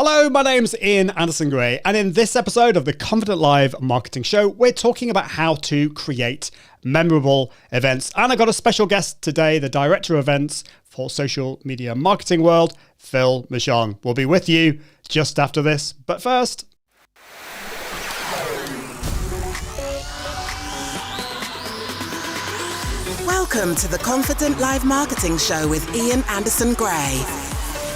Hello, my name's Ian Anderson Gray, and in this episode of the Confident Live Marketing Show, we're talking about how to create memorable events. And I got a special guest today, the Director of Events for Social Media Marketing World, Phil Michon. We'll be with you just after this, but first... Welcome to the Confident Live Marketing Show with Ian Anderson Gray.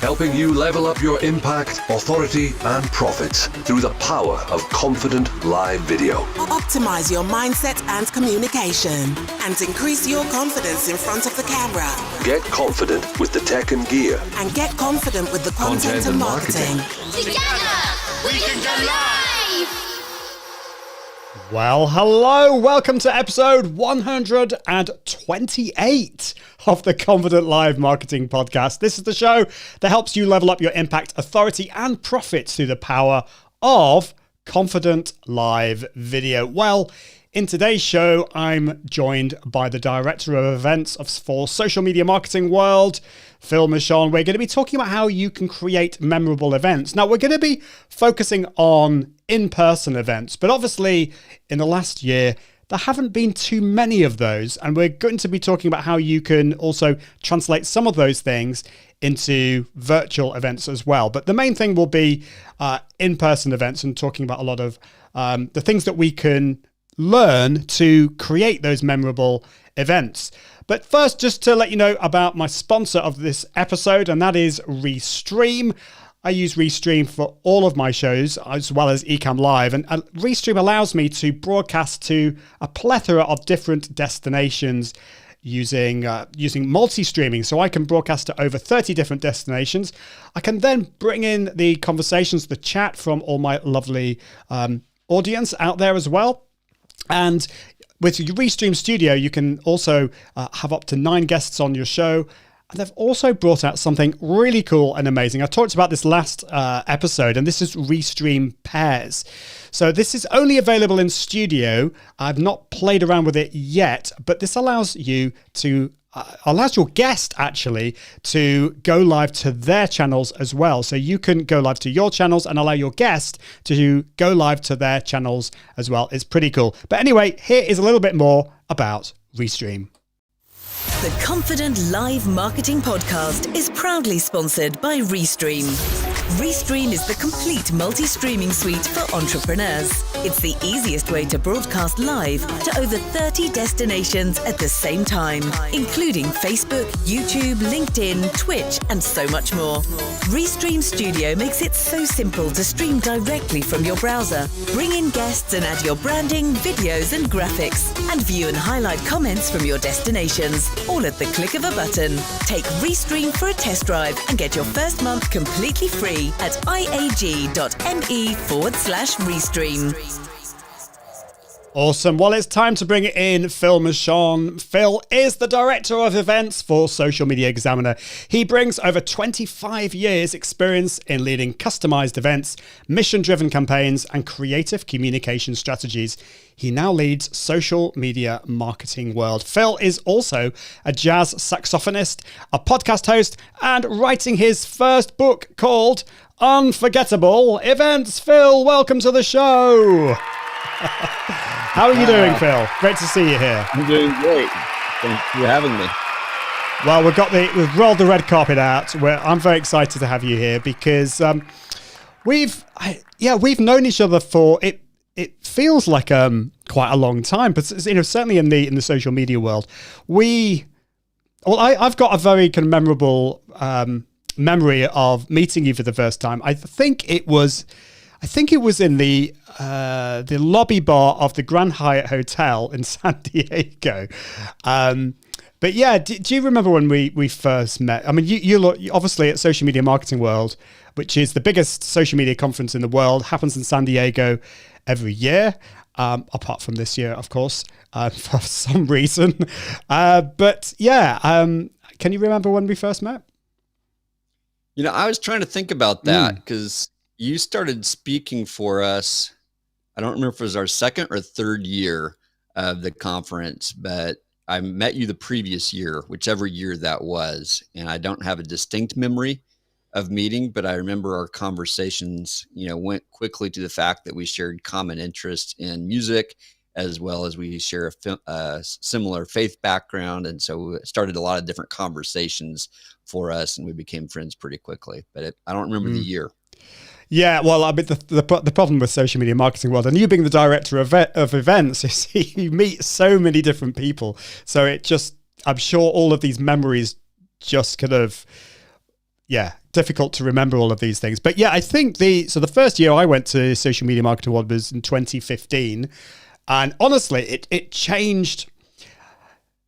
Helping you level up your impact, authority, and profits through the power of confident live video. Optimize your mindset and communication and increase your confidence in front of the camera. Get confident with the tech and gear. And get confident with the content and marketing. Together, we can go live! Well, hello, welcome to episode 128 of the Confident Live Marketing Podcast. This is the show that helps you level up your impact, authority, and profits through the power of confident live video. Well, in today's show, I'm joined by the Director of Events for Social Media Marketing World, Phil Michon. We're going to be talking about how you can create memorable events. Now, we're going to be focusing on in-person events, but obviously in the last year, there haven't been too many of those. And we're going to be talking about how you can also translate some of those things into virtual events as well. But the main thing will be in-person events and talking about a lot of the things that we can learn to create those memorable events. But first, just to let you know about my sponsor of this episode, and that is RESTREAM. I use RESTREAM for all of my shows, as well as ECAMM Live. And RESTREAM allows me to broadcast to a plethora of different destinations using multi-streaming. So I can broadcast to over 30 different destinations. I can then bring in the conversations, the chat from all my lovely audience out there as well. And with ReStream Studio, you can also have up to 9 guests on your show. And they've also brought out something really cool and amazing. I talked about this last episode, and this is ReStream Pairs. So this is only available in Studio. I've not played around with it yet, but this allows you to allows your guest actually to go live to their channels as well. So you can go live to your channels and allow your guest to go live to their channels as well. It's pretty cool. But anyway, here is a little bit more about ReStream. The Confident Live Marketing Podcast is proudly sponsored by ReStream. ReStream is the complete multi-streaming suite for entrepreneurs. It's the easiest way to broadcast live to over 30 destinations at the same time, including Facebook, YouTube, LinkedIn, Twitch, and so much more. ReStream Studio makes it so simple to stream directly from your browser, bring in guests and add your branding, videos, and graphics, and view and highlight comments from your destinations, all at the click of a button. Take ReStream for a test drive and get your first month completely free at iag.me/Restream. Awesome. Well, it's time to bring in Phil Michon. Phil is the Director of Events for Social Media Examiner. He brings over 25 years experience in leading customized events, mission-driven campaigns, and creative communication strategies. He now leads Social Media Marketing World. Phil is also a jazz saxophonist, a podcast host, and writing his first book called Unforgettable Events. Phil, welcome to the show. How are you doing, Phil? Great to see you here. I'm doing great. Thanks for having me. Well, we've rolled the red carpet out. I'm very excited to have you here because we've known each other for it feels like quite a long time, but certainly in the social media world, I've got a very kind of memorable memory of meeting you for the first time. I think it was in the lobby bar of the Grand Hyatt Hotel in San Diego. But yeah, do you remember when we first met? I mean, you look obviously at Social Media Marketing World, which is the biggest social media conference in the world, happens in San Diego every year, apart from this year, of course, for some reason. But yeah, can you remember when we first met? You know, I was trying to think about that because you started speaking for us. I don't remember if it was our second or third year of the conference, but I met you the previous year, whichever year that was. And I don't have a distinct memory, of meeting, but I remember our conversations, went quickly to the fact that we shared common interests in music, as well as we share a similar faith background. And so it started a lot of different conversations for us, and we became friends pretty quickly. But I don't remember the year. Yeah, well, I mean, the problem with social media marketing world, and you being the director of events, is you meet so many different people. So I'm sure all of these memories just kind of, difficult to remember all of these things. But yeah, I think the first year I went to Social Media Marketing World was in 2015. And honestly, it changed.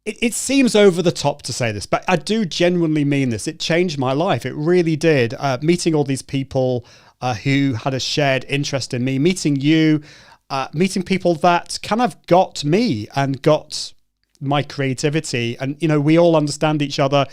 It seems over the top to say this, but I do genuinely mean this. It changed my life. It really did. Meeting all these people who had a shared interest in me, meeting you, meeting people that kind of got me and got my creativity. And, we all understand each other.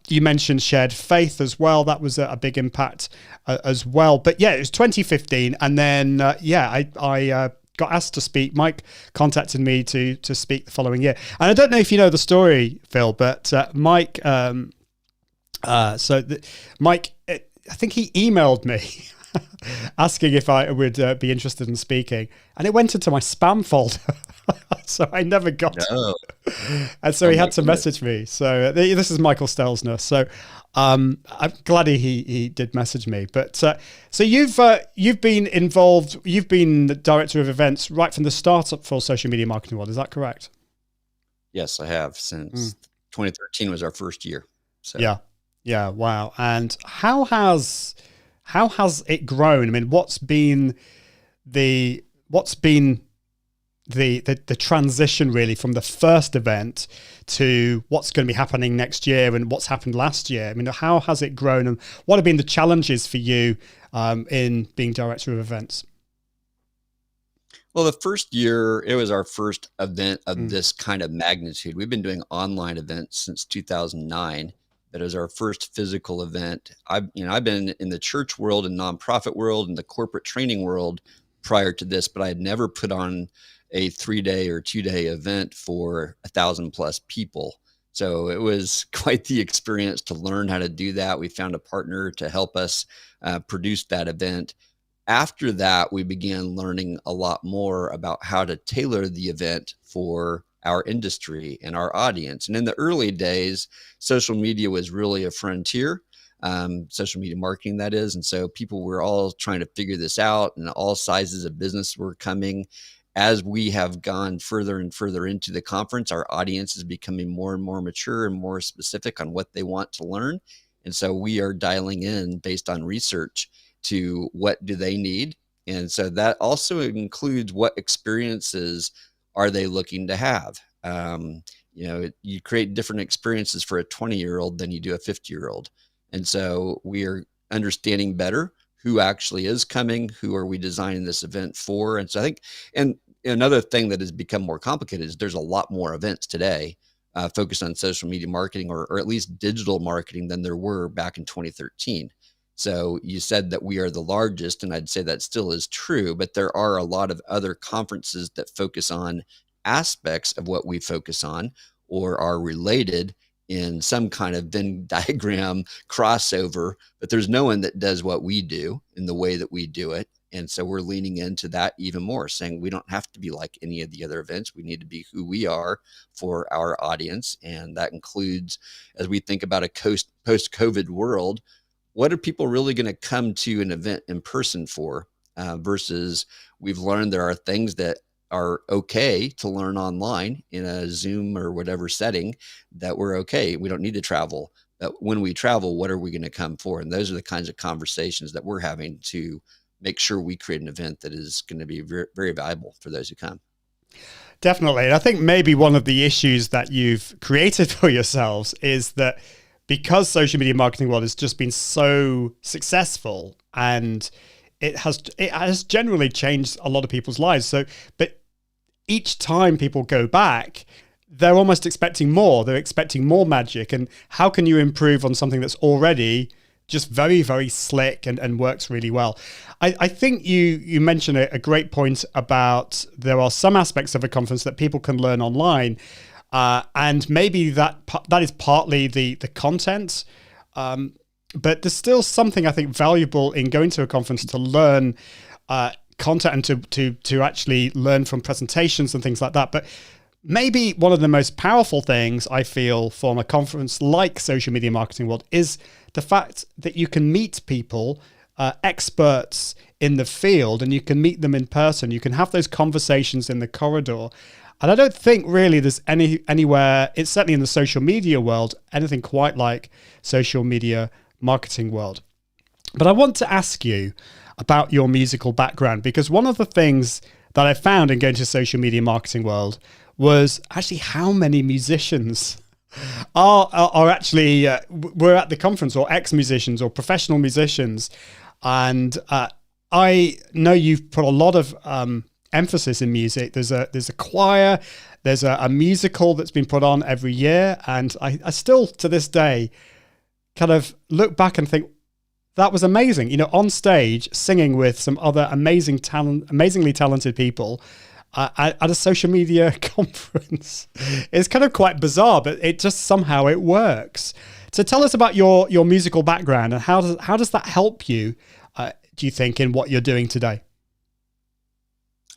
You mentioned shared faith as well. That was a big impact as well. But yeah, it was 2015. And then, I got asked to speak. Mike contacted me to speak the following year. And I don't know if you know the story, Phil, but Mike, Mike, I think he emailed me asking if I would be interested in speaking. And it went into my spam folder. So I never got it. And so he had to message me. So this is Michael Stelzner. So I'm glad he did message me. But so you've been involved. You've been the director of events right from the start up for Social Media Marketing World. Is that correct? Yes, I have. Since 2013 was our first year. So yeah, wow. And how has it grown? I mean, what's been the transition really from the first event to what's going to be happening next year and what's happened last year? I mean, how has it grown, and what have been the challenges for you in being director of events? Well, the first year, it was our first event of this kind of magnitude. We've been doing online events since 2009. That is our first physical event. I've been in the church world and nonprofit world and the corporate training world prior to this, but I had never put on a 3-day or 2-day event for 1,000+ people. So it was quite the experience to learn how to do that. We found a partner to help us produce that event. After that, we began learning a lot more about how to tailor the event for our industry and our audience. And in the early days, social media was really a frontier, social media marketing, that is. And so people were all trying to figure this out, and all sizes of business were coming. As we have gone further and further into the conference, our audience is becoming more and more mature and more specific on what they want to learn. And so we are dialing in based on research to what do they need. And so that also includes what experiences are they looking to have. You create different experiences for a 20-year-old than you do a 50-year-old. And so we are understanding better who actually is coming, who are we designing this event for. And so I think, and another thing that has become more complicated is there's a lot more events today focused on social media marketing or at least digital marketing than there were back in 2013. So you said that we are the largest, and I'd say that still is true, but there are a lot of other conferences that focus on aspects of what we focus on or are related in some kind of Venn diagram crossover, but there's no one that does what we do in the way that we do it. And so we're leaning into that even more, saying we don't have to be like any of the other events. We need to be who we are for our audience. And that includes, as we think about a post-COVID world, what are people really going to come to an event in person for versus we've learned there are things that are okay to learn online in a Zoom or whatever setting that we're okay. We don't need to travel. But when we travel, what are we going to come for? And those are the kinds of conversations that we're having to make sure we create an event that is going to be very, very valuable for those who come. Definitely. And I think maybe one of the issues that you've created for yourselves is that because Social Media Marketing World has just been so successful, and it has generally changed a lot of people's lives. So, but each time people go back, they're almost expecting more. They're expecting more magic. And how can you improve on something that's already just very, very slick and works really well? I think you mentioned a great point about there are some aspects of a conference that people can learn online. And maybe that is partly the content. But there's still something I think valuable in going to a conference to learn content and to actually learn from presentations and things like that. But maybe one of the most powerful things I feel from a conference like Social Media Marketing World is the fact that you can meet people, experts in the field, and you can meet them in person. You can have those conversations in the corridor. And I don't think really there's anywhere, it's certainly in the social media world, anything quite like Social Media Marketing World. But I want to ask you about your musical background, because one of the things that I found in going to Social Media Marketing World was actually how many musicians are actually were at the conference, or ex-musicians or professional musicians. And I know you've put a lot of emphasis in music. There's a choir, there's a musical that's been put on every year, and I still to this day kind of look back and think that was amazing. You know, on stage singing with some other amazingly talented people at a social media conference. It's kind of quite bizarre, but it just somehow it works. So tell us about your musical background, and how does that help you? Do you think in what you're doing today?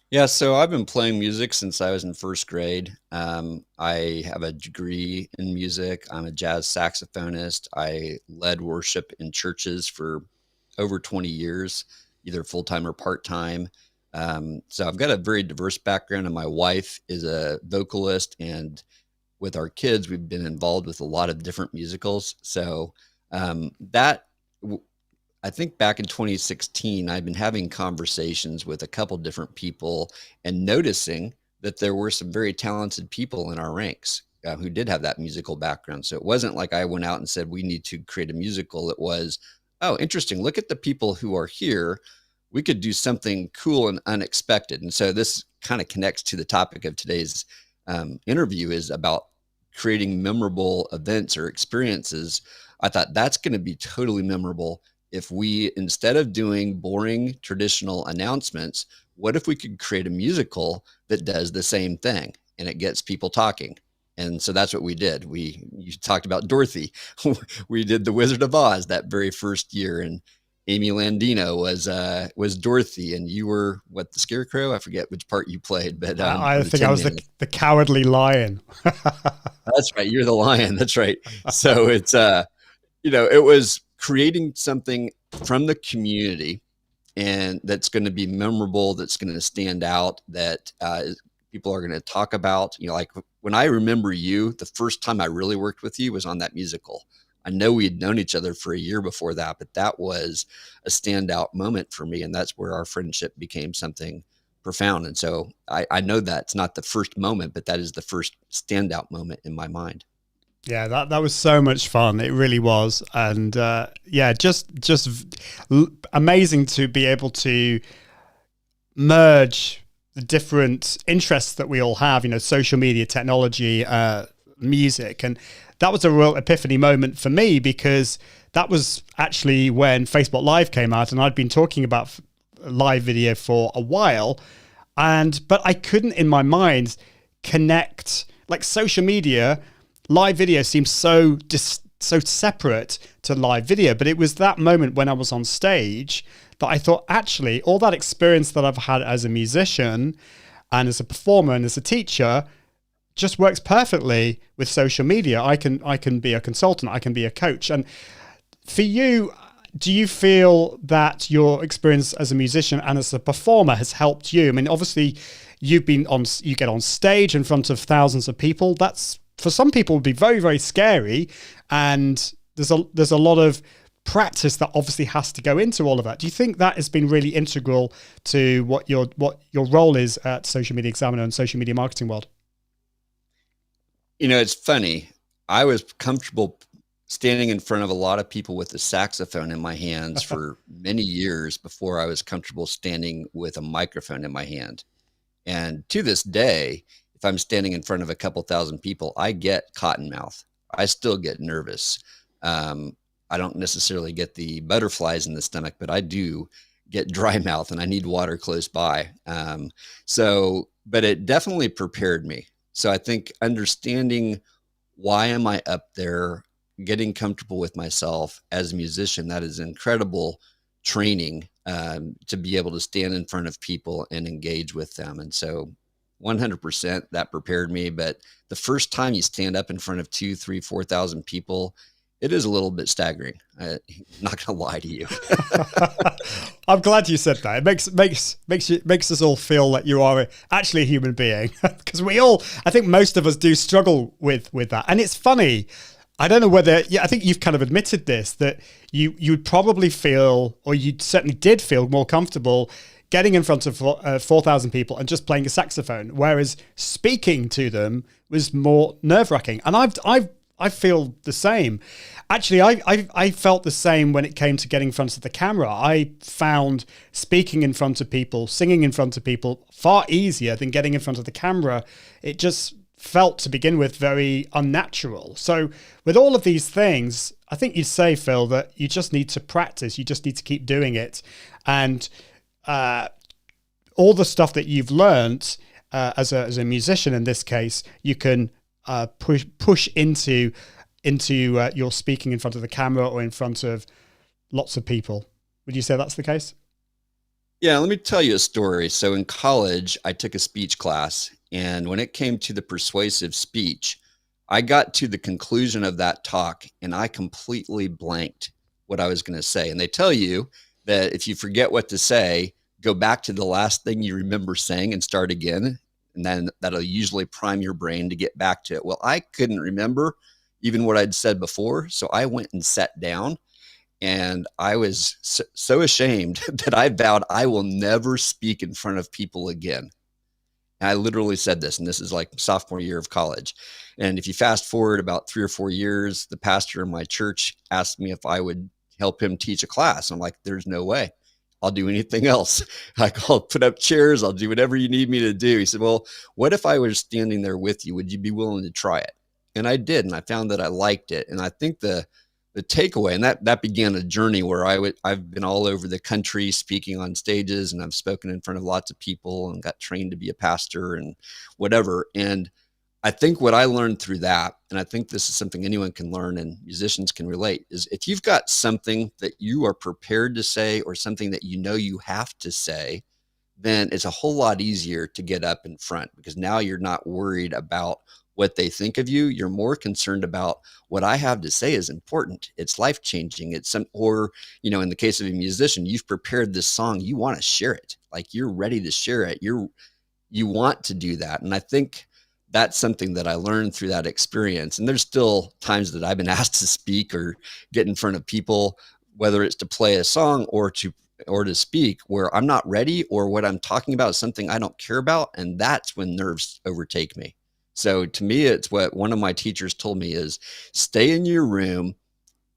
Yeah, so I've been playing music since I was in first grade. I have a degree in music. I'm a jazz saxophonist. I led worship in churches for over 20 years, either full-time or part-time. So I've got a very diverse background, and my wife is a vocalist, and with our kids, we've been involved with a lot of different musicals. So I think back in 2016, I've been having conversations with a couple different people and noticing that there were some very talented people in our ranks who did have that musical background. So it wasn't like I went out and said, we need to create a musical. It was, oh, interesting. Look at the people who are here. We could do something cool and unexpected. And so this kind of connects to the topic of today's interview, is about creating memorable events or experiences. I thought that's going to be totally memorable if we, instead of doing boring traditional announcements, what if we could create a musical that does the same thing and it gets people talking? And so that's what we did. You talked about Dorothy. We did The Wizard of Oz that very first year, and Amy Landino was Dorothy, and you were the Scarecrow? I forget which part you played, but I think I was the Cowardly Lion. That's right. You're the lion. That's right. So it's it was creating something from the community, and that's going to be memorable, that's going to stand out, that people are going to talk about. Like when I remember you, the first time I really worked with you was on that musical. I know we had known each other for a year before that, but that was a standout moment for me, and that's where our friendship became something profound. And so I know that's not the first moment, but that is the first standout moment in my mind. Yeah, that was so much fun. It really was. And just amazing to be able to merge the different interests that we all have, social media, technology, music. And that was a real epiphany moment for me, because that was actually when Facebook Live came out, and I'd been talking about live video for a while, but I couldn't in my mind connect, like social media. Live video seems so separate to live video, but it was that moment when I was on stage that I thought, actually, all that experience that I've had as a musician and as a performer and as a teacher just works perfectly with social media. I can be a consultant, I can be a coach. And for you, do you feel that your experience as a musician and as a performer has helped you? I mean, obviously, you get on stage in front of thousands of people. That's, for some people, would be very, very scary, and there's a lot of practice that obviously has to go into all of that. Do you think that has been really integral to what your role is at Social Media Examiner and Social Media Marketing World? It's funny. I was comfortable standing in front of a lot of people with a saxophone in my hands for many years before I was comfortable standing with a microphone in my hand. And to this day, if I'm standing in front of a couple thousand people, I get cotton mouth. I still get nervous. I don't necessarily get the butterflies in the stomach, but I do get dry mouth, and I need water close by. But it definitely prepared me. So I think understanding, why am I up there? getting comfortable with myself as a musician, that is incredible training to be able to stand in front of people and engage with them. And so 100% that prepared me. But the first time you stand up in front of 2, 3, 4,000 people, it is a little bit staggering. I'm not going to lie to you. I'm glad you said that. It makes us all feel like you are actually a human being, because I think most of us do struggle with that. And it's funny. I don't know whether, I think you've kind of admitted this, that you'd probably feel, or you certainly did feel more comfortable getting in front of 4,000 people and just playing a saxophone, whereas speaking to them was more nerve-wracking. And I feel the same. Actually, I felt the same when it came to getting in front of the camera. I found speaking in front of people, singing in front of people far easier than getting in front of the camera. It just felt, to begin with, very unnatural. So with all of these things, I think you'd say, Phil, that you just need to practice. You just need to keep doing it. And all the stuff that you've learned as a musician in this case, you can push into your speaking in front of the camera or in front of lots of people. Would you say that's the case? Yeah, let me tell you a story. So in college, I took a speech class, and when it came to the persuasive speech, I got to the conclusion of that talk and I completely blanked what I was going to say. And they tell you that if you forget what to say, go back to the last thing you remember saying and start again. And then that'll usually prime your brain to get back to it. Well, I couldn't remember even what I'd said before. So I went and sat down, and I was so ashamed that I vowed I will never speak in front of people again. And I literally said this, and this is like sophomore year of college. And if you fast forward about 3 or 4 years, the pastor in my church asked me if I would help him teach a class. I'm like, there's no way. I'll do anything else. I'll put up chairs. I'll do whatever you need me to do. He said, well, what if I was standing there with you? Would you be willing to try it? And I did. And I found that I liked it. And I think the takeaway, and that began a journey where I've been all over the country speaking on stages, and I've spoken in front of lots of people and got trained to be a pastor and whatever. And I think what I learned through that, and I think this is something anyone can learn and musicians can relate, is if you've got something that you are prepared to say or something that you know you have to say, then it's a whole lot easier to get up in front, because now you're not worried about what they think of you. You're more concerned about what I have to say is important. It's life-changing. Or, in the case of a musician, you've prepared this song, you want to share it. Like, you're ready to share it. You want to do that. And I think that's something that I learned through that experience. And there's still times that I've been asked to speak or get in front of people, whether it's to play a song or to speak, where I'm not ready, or what I'm talking about is something I don't care about. And that's when nerves overtake me. So to me, it's what one of my teachers told me is stay in your room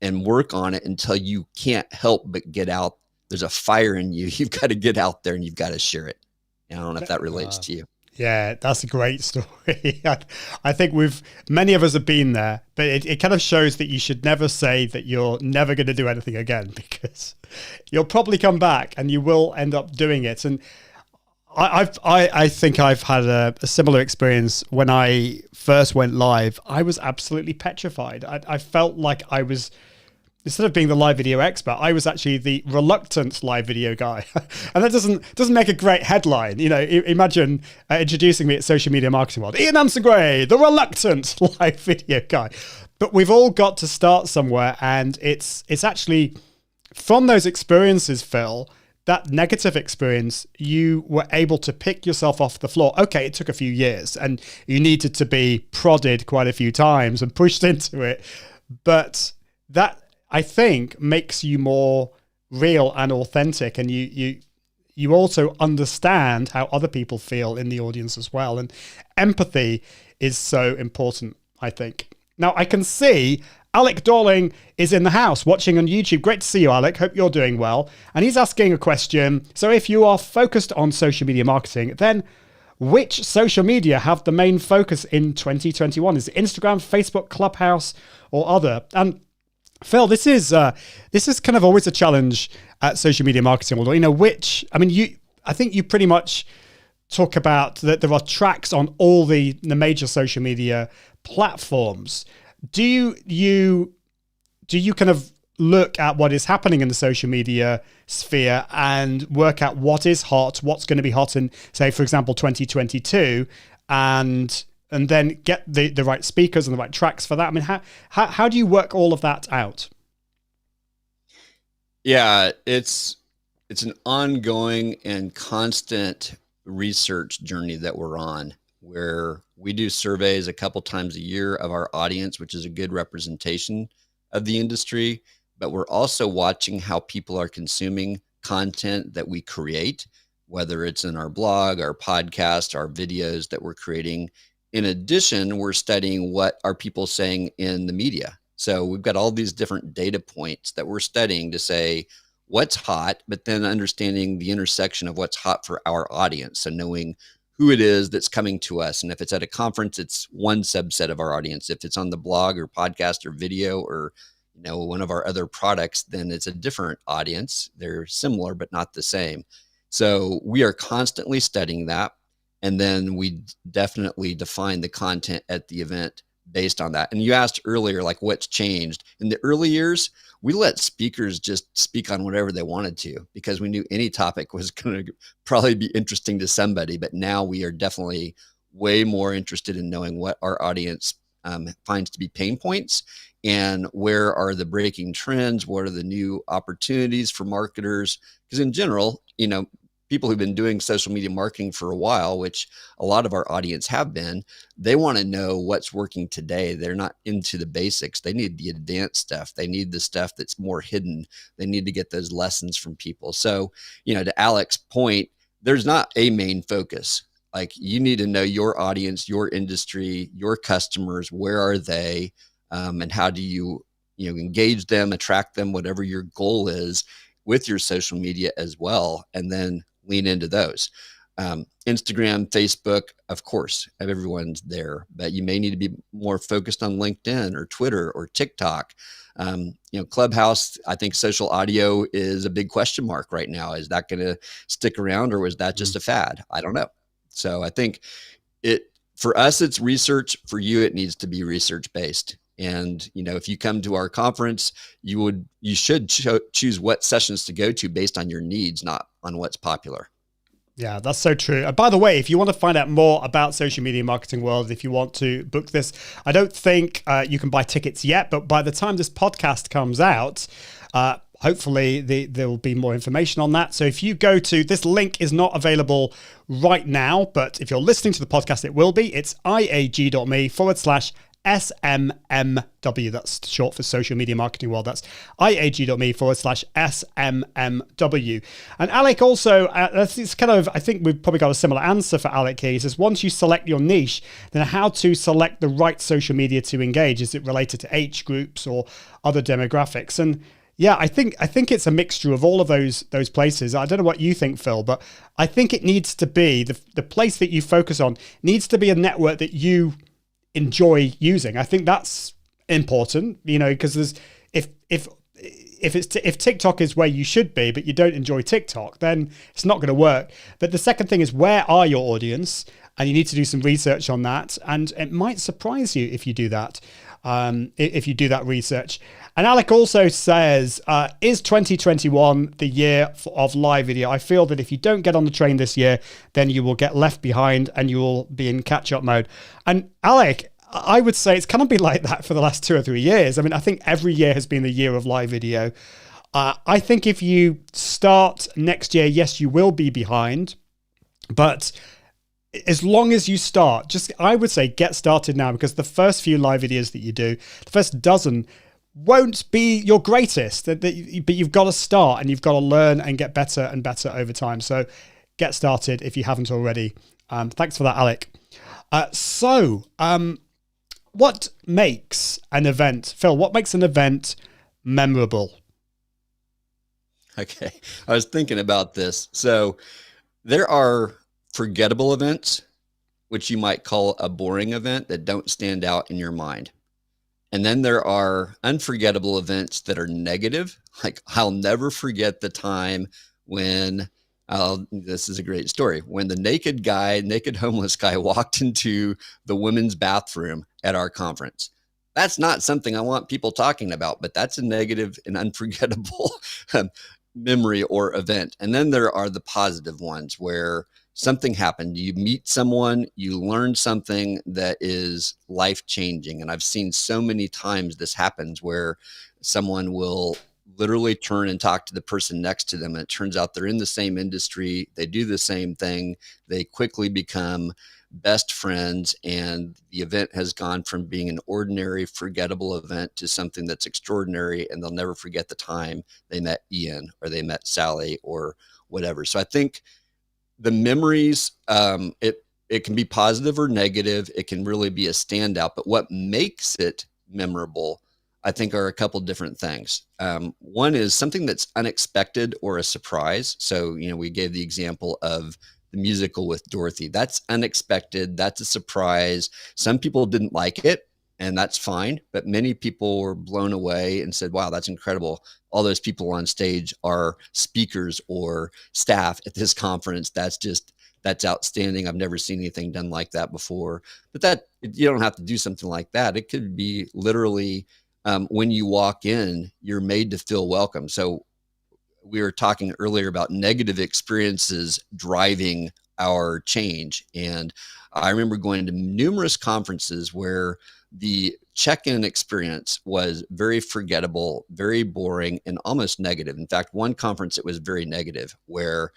and work on it until you can't help but get out. There's a fire in you. You've got to get out there and you've got to share it. And I don't know if that relates to you. Yeah, that's a great story. I think many of us have been there, but it kind of shows that you should never say that you're never going to do anything again, because you'll probably come back and you will end up doing it. And I think I've had a similar experience when I first went live. I was absolutely petrified. I felt like I was, instead of being the live video expert, I was actually the reluctant live video guy. And that doesn't make a great headline. Imagine introducing me at Social Media Marketing World, Ian Amson-Gray, the reluctant live video guy. But we've all got to start somewhere. And it's actually from those experiences, Phil, that negative experience, you were able to pick yourself off the floor. Okay, it took a few years and you needed to be prodded quite a few times and pushed into it. But that, I think, makes you more real and authentic, and you also understand how other people feel in the audience as well. And empathy is so important, I think. Now, I can see Alec Dorling is in the house watching on YouTube. Great to see you, Alec. Hope you're doing well. And he's asking a question. So if you are focused on social media marketing, then which social media have the main focus in 2021? Is it Instagram, Facebook, Clubhouse, or other? And Phil, this is kind of always a challenge at Social Media Marketing World. I think you pretty much talk about that there are tracks on all the major social media platforms. Do you do you kind of look at what is happening in the social media sphere and work out what is hot, what's going to be hot in, say, for example, 2022, and then get the right speakers and the right tracks for that? I mean, how do you work all of that out? Yeah, it's an ongoing and constant research journey that we're on, where we do surveys a couple times a year of our audience, which is a good representation of the industry. But we're also watching how people are consuming content that we create, whether it's in our blog, our podcast, our videos that we're creating. In addition, we're studying what are people saying in the media. So we've got all these different data points that we're studying to say what's hot, but then understanding the intersection of what's hot for our audience. So knowing who it is that's coming to us. And if it's at a conference, it's one subset of our audience. If it's on the blog or podcast or video or one of our other products, then it's a different audience. They're similar, but not the same. So we are constantly studying that. And then we definitely define the content at the event based on that. And you asked earlier, like what's changed. In the early years, we let speakers just speak on whatever they wanted to because we knew any topic was going to probably be interesting to somebody. But now we are definitely way more interested in knowing what our audience finds to be pain points and where are the breaking trends, what are the new opportunities for marketers. Because in general, people who've been doing social media marketing for a while, which a lot of our audience have been, they want to know what's working today. They're not into the basics. They need the advanced stuff. They need the stuff that's more hidden. They need to get those lessons from people. So, to Alex's point, there's not a main focus. Like you need to know your audience, your industry, your customers, where are they, and how do you engage them, attract them, whatever your goal is with your social media as well, and then lean into those. Instagram, Facebook, of course, everyone's there, but you may need to be more focused on LinkedIn or Twitter or TikTok. Clubhouse, I think social audio is a big question mark right now. Is that going to stick around or was that just a fad? I don't know. So I think for us, it's research. For you, it needs to be research based. And, if you come to our conference, you should choose what sessions to go to based on your needs, not on what's popular. Yeah, that's so true. By the way, if you want to find out more about Social Media Marketing World, if you want to book this, I don't think you can buy tickets yet, but by the time this podcast comes out, hopefully there will be more information on that. So if you go to, this link is not available right now, but if you're listening to the podcast, it will be. It's iag.me/SMMW. That's short for Social Media Marketing World. That's iag.me/SMMW. And Alec also, it's kind of, I think we've probably got a similar answer for Alec here. He says, once you select your niche, then how to select the right social media to engage? Is it related to age groups or other demographics? And yeah, I think it's a mixture of all of those places. I don't know what you think, Phil, but I think it needs to be, the place that you focus on needs to be a network that you enjoy using. I think that's important, because there's if TikTok is where you should be, but you don't enjoy TikTok, then it's not going to work. But the second thing is, where are your audience? And you need to do some research on that. And it might surprise you if you do that, if you do that research. And Alec also says, is 2021 the year of live video? I feel that if you don't get on the train this year, then you will get left behind and you will be in catch-up mode. And Alec, I would say it's kind of been like that for the last 2 or 3 years. I mean, I think every year has been the year of live video. I think if you start next year, yes, you will be behind. But as long as you start, I would say get started now, because the first few live videos that you do, the first dozen, won't be your greatest, but you've got to start and you've got to learn and get better and better over time. So get started if you haven't already. Thanks for that, Alec. What makes an event, Phil, what makes an event memorable? Okay. I was thinking about this. So there are forgettable events, which you might call a boring event, that don't stand out in your mind. And then there are unforgettable events that are negative. Like, I'll never forget the time when, this is a great story, when the naked homeless guy walked into the women's bathroom at our conference. That's not something I want people talking about, but that's a negative and unforgettable memory or event. And then there are the positive ones where something happened. You meet someone, you learn something that is life changing. And I've seen so many times this happens where someone will literally turn and talk to the person next to them. And it turns out they're in the same industry. They do the same thing. They quickly become best friends. And the event has gone from being an ordinary, forgettable event to something that's extraordinary. And they'll never forget the time they met Ian or they met Sally or whatever. So I think the memories, it can be positive or negative. It can really be a standout. But what makes it memorable, I think, are a couple different things. One is something that's unexpected or a surprise. So, we gave the example of the musical with Dorothy. That's unexpected. That's a surprise. Some people didn't like it, and that's fine. But many people were blown away and said, wow, that's incredible. All those people on stage are speakers or staff at this conference. That's outstanding. I've never seen anything done like that before. But you don't have to do something like that. It could be literally when you walk in, you're made to feel welcome. So we were talking earlier about negative experiences driving our change. And I remember going to numerous conferences where the check-in experience was very forgettable, very boring, and almost negative. In fact, one conference, it was very negative, where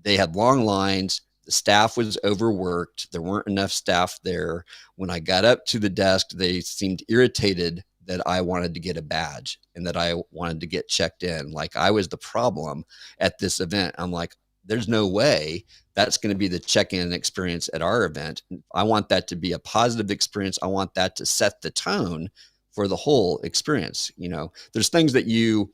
they had long lines. The staff was overworked. There weren't enough staff there. When I got up to the desk, they seemed irritated that I wanted to get a badge and that I wanted to get checked in. Like I was the problem at this event. I'm like, there's no way that's going to be the check-in experience at our event. I want that to be a positive experience. I want that to set the tone for the whole experience. There's things that you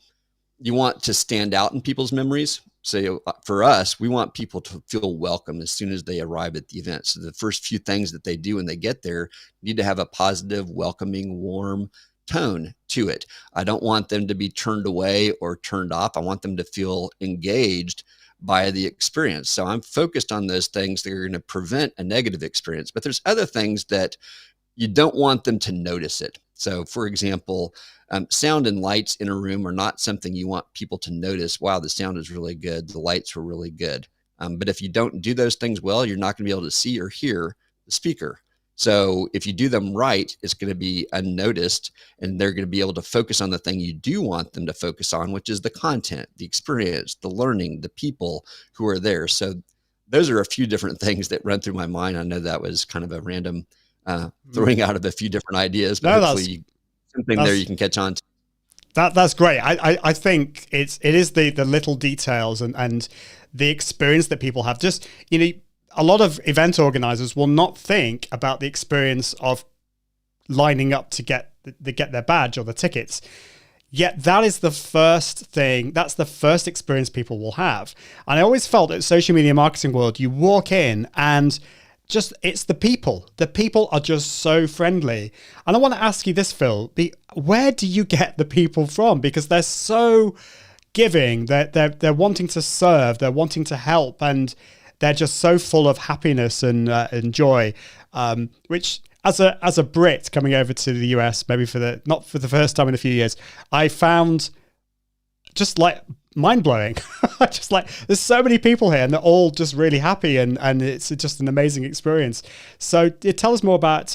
want to stand out in people's memories. So for us, we want people to feel welcome as soon as they arrive at the event. So the first few things that they do when they get there need to have a positive, welcoming, warm tone to it. I don't want them to be turned away or turned off. I want them to feel engaged by the experience. So I'm focused on those things that are going to prevent a negative experience. But there's other things that you don't want them to notice it. So for example, sound and lights in a room are not something you want people to notice. Wow, the sound is really good. The lights were really good. But if you don't do those things well, you're not going to be able to see or hear the speaker. So if you do them right, it's going to be unnoticed, and they're going to be able to focus on the thing you do want them to focus on, which is the content, the experience, the learning, the people who are there. So those are a few different things that run through my mind. I know that was kind of a random throwing out of a few different ideas, but hopefully something there you can catch on to. That's great. I think it is the little details and the experience that people have. Just, a lot of event organizers will not think about the experience of lining up to get their badge or the tickets. Yet that is the first thing, that's the first experience people will have. And I always felt at social media marketing world, you walk in and it's the people. The people are just so friendly. And I want to ask you this, Phil, where do you get the people from? Because they're so giving, they're wanting to serve, they're wanting to help, and they're just so full of happiness and joy, which as a Brit coming over to the US, maybe not for the first time in a few years, I found just like mind-blowing. Just like there's so many people here and they're all just really happy and it's just an amazing experience. So tell us more about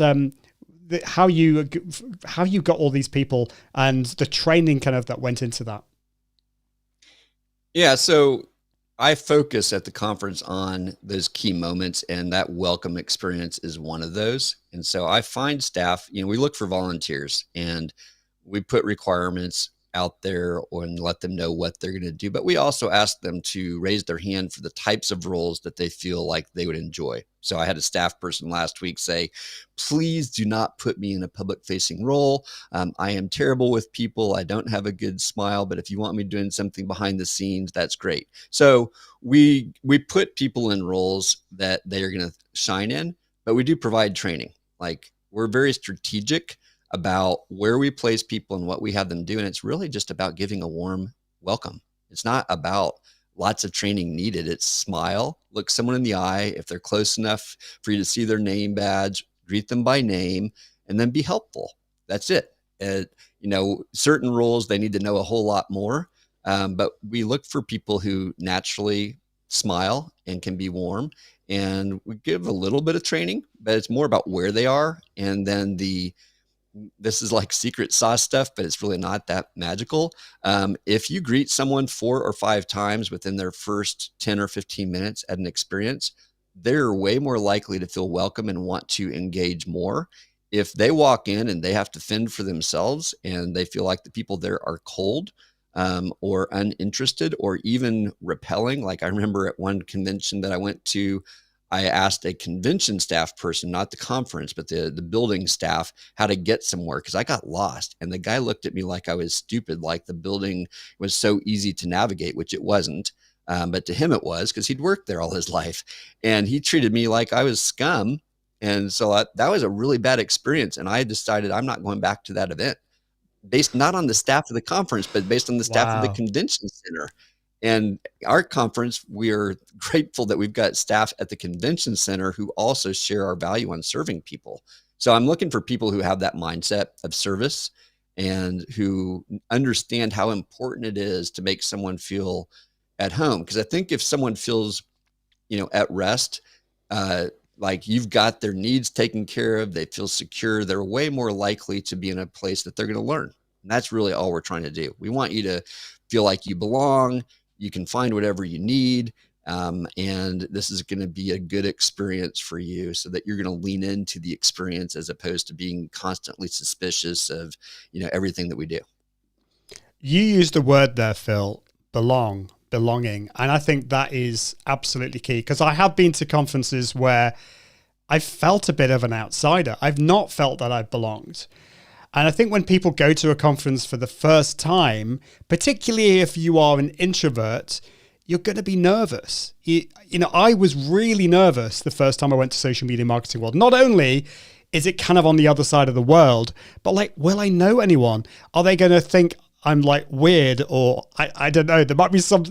how you got all these people and the training kind of that went into that. Yeah, so I focus at the conference on those key moments, and that welcome experience is one of those. And so I find staff, we look for volunteers and we put requirements out there and let them know what they're going to do. But we also ask them to raise their hand for the types of roles that they feel like they would enjoy. So I had a staff person last week say, please do not put me in a public facing role. I am terrible with people. I don't have a good smile, but if you want me doing something behind the scenes, that's great. So we put people in roles that they are going to shine in, but we do provide training. Like we're very strategic about where we place people and what we have them do. And it's really just about giving a warm welcome. It's not about lots of training needed. It's smile, look someone in the eye. If they're close enough for you to see their name badge, greet them by name, and then be helpful. That's it. Certain roles, they need to know a whole lot more. But we look for people who naturally smile and can be warm. And we give a little bit of training, but it's more about where they are. And then this is like secret sauce stuff, but it's really not that magical. If you greet someone 4 or 5 times within their first 10 or 15 minutes at an experience, they're way more likely to feel welcome and want to engage more. If they walk in and they have to fend for themselves and they feel like the people there are cold, or uninterested or even repelling. Like I remember at one convention that I went to, I asked a convention staff person, not the conference, but the building staff, how to get somewhere because I got lost. And the guy looked at me like I was stupid, like the building was so easy to navigate, which it wasn't. But to him it was because he'd worked there all his life. And he treated me like I was scum. And so that was a really bad experience. And I decided I'm not going back to that event, based not on the staff of the conference, but based on the staff of the convention center. And our conference, we are grateful that we've got staff at the convention center who also share our value on serving people. So I'm looking for people who have that mindset of service and who understand how important it is to make someone feel at home. Because I think if someone feels, at rest, like you've got their needs taken care of, they feel secure, they're way more likely to be in a place that they're going to learn. And that's really all we're trying to do. We want you to feel like you belong, you can find whatever you need, and this is going to be a good experience for you so that you're going to lean into the experience as opposed to being constantly suspicious of, everything that we do. You used the word there, Phil, belonging. And I think that is absolutely key because I have been to conferences where I felt a bit of an outsider. I've not felt that I've belonged. And I think when people go to a conference for the first time, particularly if you are an introvert, you're going to be nervous. I was really nervous the first time I went to Social Media Marketing World. Not only is it kind of on the other side of the world, but like, will I know anyone? Are they going to think I'm like weird, or I don't know, there might be some,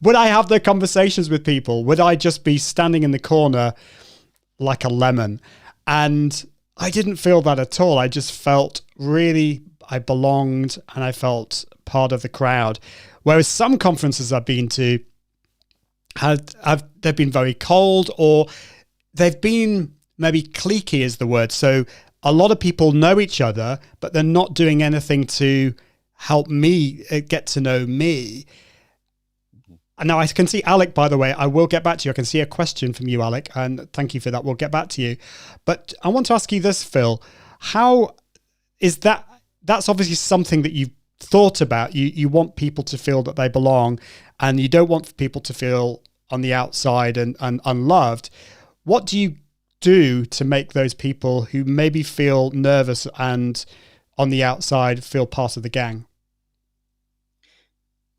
would I have the conversations with people? Would I just be standing in the corner like a lemon? And I didn't feel that at all. I just felt really, I belonged and I felt part of the crowd. Whereas some conferences I've been to, they've been very cold, or they've been maybe cliquey is the word. So a lot of people know each other, but they're not doing anything to help me get to know me. And now I can see Alec, by the way, I will get back to you. I can see a question from you, Alec, and thank you for that. We'll get back to you. But I want to ask you this, Phil. How is that? That's obviously something that you've thought about. You want people to feel that they belong, and you don't want people to feel on the outside and unloved. What do you do to make those people who maybe feel nervous and on the outside feel part of the gang?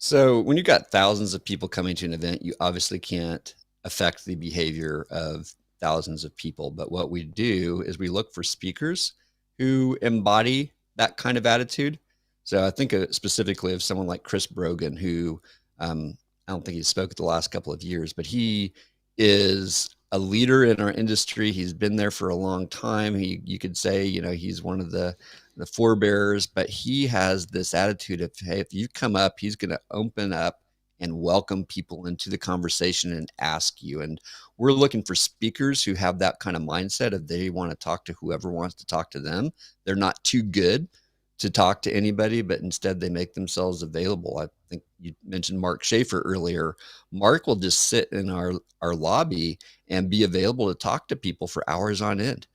So when you've got thousands of people coming to an event, you obviously can't affect the behavior of thousands of people. But what we do is we look for speakers who embody that kind of attitude. So I think specifically of someone like Chris Brogan, who I don't think he's spoken the last couple of years, but he is a leader in our industry. He's been there for a long time. You could say, he's one of the forebearers, but he has this attitude of, hey, if you come up, he's going to open up and welcome people into the conversation and ask you. And we're looking for speakers who have that kind of mindset of they want to talk to whoever wants to talk to them. They're not too good to talk to anybody, but instead they make themselves available. I think you mentioned Mark Schaefer earlier. Mark will just sit in our lobby and be available to talk to people for hours on end.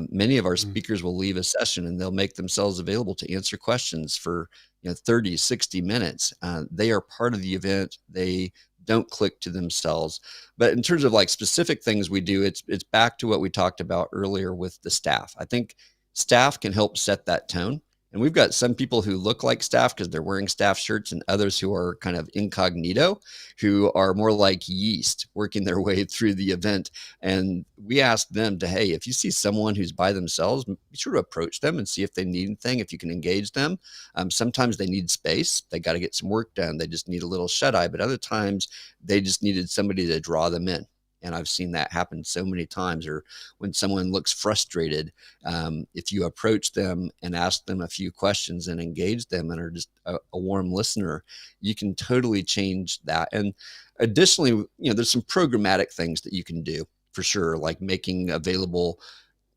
Many of our speakers will leave a session and they'll make themselves available to answer questions for 30, 60 minutes. They are part of the event. They don't click to themselves. But in terms of like specific things we do, it's back to what we talked about earlier with the staff. I think staff can help set that tone. And we've got some people who look like staff because they're wearing staff shirts, and others who are kind of incognito, who are more like yeast working their way through the event. And we ask them to, hey, if you see someone who's by themselves, be sure to approach them and see if they need anything, if you can engage them. Sometimes they need space. They got to get some work done. They just need a little shut eye. But other times they just needed somebody to draw them in. And I've seen that happen so many times. Or when someone looks frustrated, if you approach them and ask them a few questions and engage them and are just a warm listener, you can totally change that. And additionally, there's some programmatic things that you can do for sure, like making available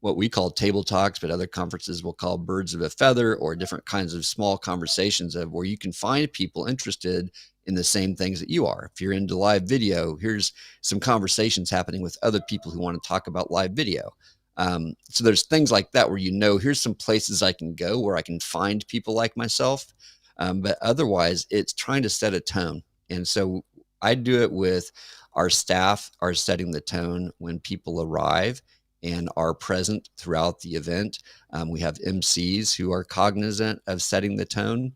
what we call table talks, but other conferences will call birds of a feather, or different kinds of small conversations of where you can find people interested in the same things that you are. If you're into live video, here's some conversations happening with other people who want to talk about live video. So there's things like that where, here's some places I can go where I can find people like myself. But otherwise, it's trying to set a tone. And so I do it with our staff are setting the tone when people arrive and are present throughout the event. We have MCs who are cognizant of setting the tone.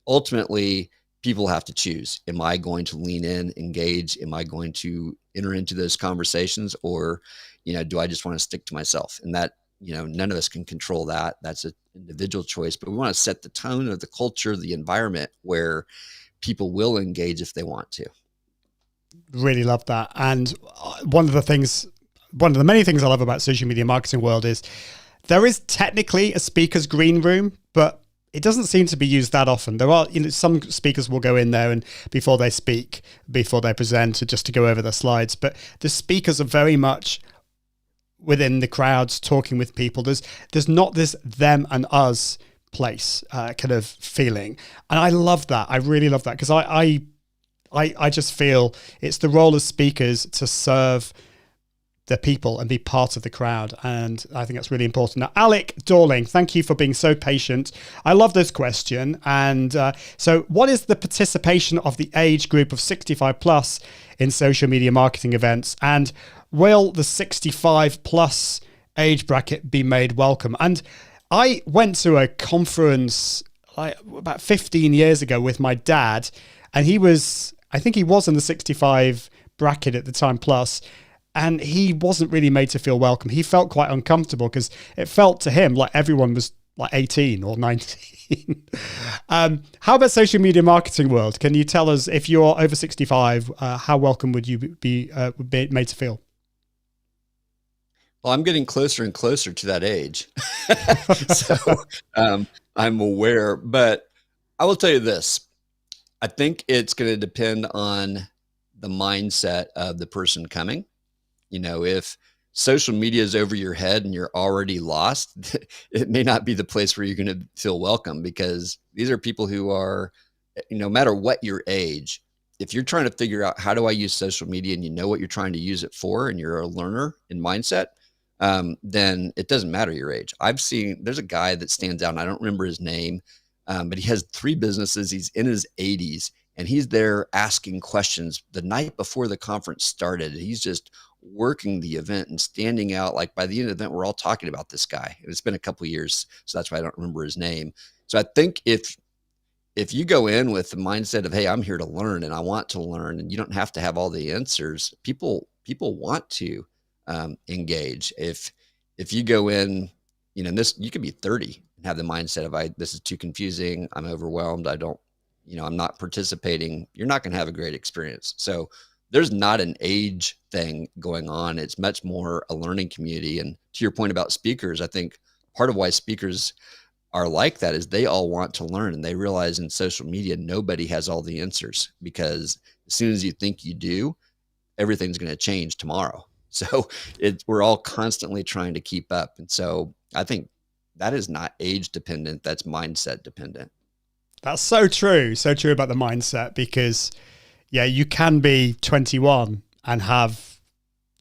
Ultimately, people have to choose. Am I going to lean in, engage? Am I going to enter into those conversations? Or, do I just want to stick to myself? And that, none of us can control that. That's an individual choice. But we want to set the tone of the culture, the environment where people will engage if they want to. Really love that. And one of the many things I love about social media marketing world is there is technically a speaker's green room, but it doesn't seem to be used that often. There are, some speakers will go in there and before they speak, before they present, just to go over their slides. But the speakers are very much within the crowds talking with people. There's not this them and us place kind of feeling. And I love that. I really love that, because I just feel it's the role of speakers to serve the people and be part of the crowd. And I think that's really important. Now, Alec Dorling, thank you for being so patient. I love this question. And so what is the participation of the age group of 65 plus in social media marketing events? And will the 65 plus age bracket be made welcome? And I went to a conference like about 15 years ago with my dad, and I think he was in the 65 bracket at the time plus, and he wasn't really made to feel welcome. He felt quite uncomfortable because it felt to him like everyone was like 18 or 19. How about social media marketing world? Can you tell us, if you're over 65, how welcome would you be made to feel? Well, I'm getting closer and closer to that age. So I'm aware, but I will tell you this. I think it's going to depend on the mindset of the person coming. If social media is over your head and you're already lost, it may not be the place where you're going to feel welcome, because these are people who are, no matter what your age, if you're trying to figure out how do I use social media and you know what you're trying to use it for and you're a learner in mindset, then it doesn't matter your age. There's a guy that stands out, and I don't remember his name, but he has 3 businesses. He's in his 80s, and he's there asking questions the night before the conference started. He's just working the event and standing out. Like by the end of the event, we're all talking about this guy. It's been a couple of years, so that's why I don't remember his name. So I think if you go in with the mindset of, hey, I'm here to learn and I want to learn, and you don't have to have all the answers, people want to engage. If you go in, you could be 30 and have the mindset of, this is too confusing, I'm overwhelmed, I'm not participating, you're not going to have a great experience. So there's not an age thing going on. It's much more a learning community. And to your point about speakers, I think part of why speakers are like that is they all want to learn, and they realize in social media, nobody has all the answers, because as soon as you think you do, everything's going to change tomorrow. So we're all constantly trying to keep up. And so I think that is not age dependent. That's mindset dependent. That's so true. So true about the mindset, because you can be 21 and have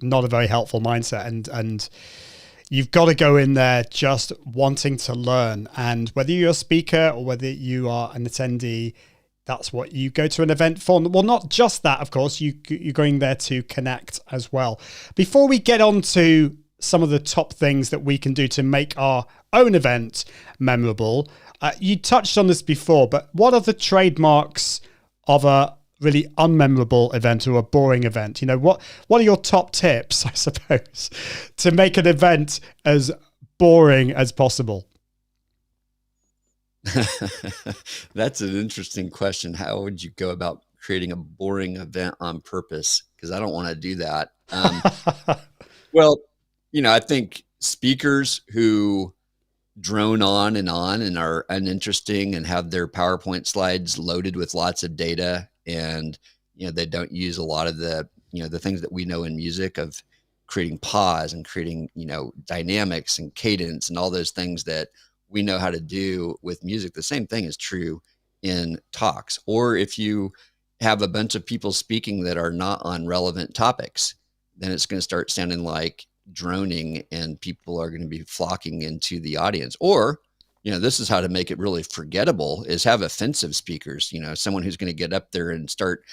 not a very helpful mindset, and you've got to go in there just wanting to learn. And whether you're a speaker or whether you are an attendee, that's what you go to an event for. Well, not just that, of course, you're going there to connect as well. Before we get on to some of the top things that we can do to make our own event memorable, you touched on this before, but what are the trademarks of a really unmemorable event or a boring event? What are your top tips, I suppose, to make an event as boring as possible? That's an interesting question. How would you go about creating a boring event on purpose, because I don't want to do that. Well, I think speakers who drone on and are uninteresting and have their PowerPoint slides loaded with lots of data, and they don't use a lot of the the things that we know in music of creating pause and creating dynamics and cadence and all those things that we know how to do with music. The same thing is true in talks. Or if you have a bunch of people speaking that are not on relevant topics, then it's going to start sounding like droning, and people are going to be flocking into the audience. Or this is how to make it really forgettable, is have offensive speakers, someone who's going to get up there and start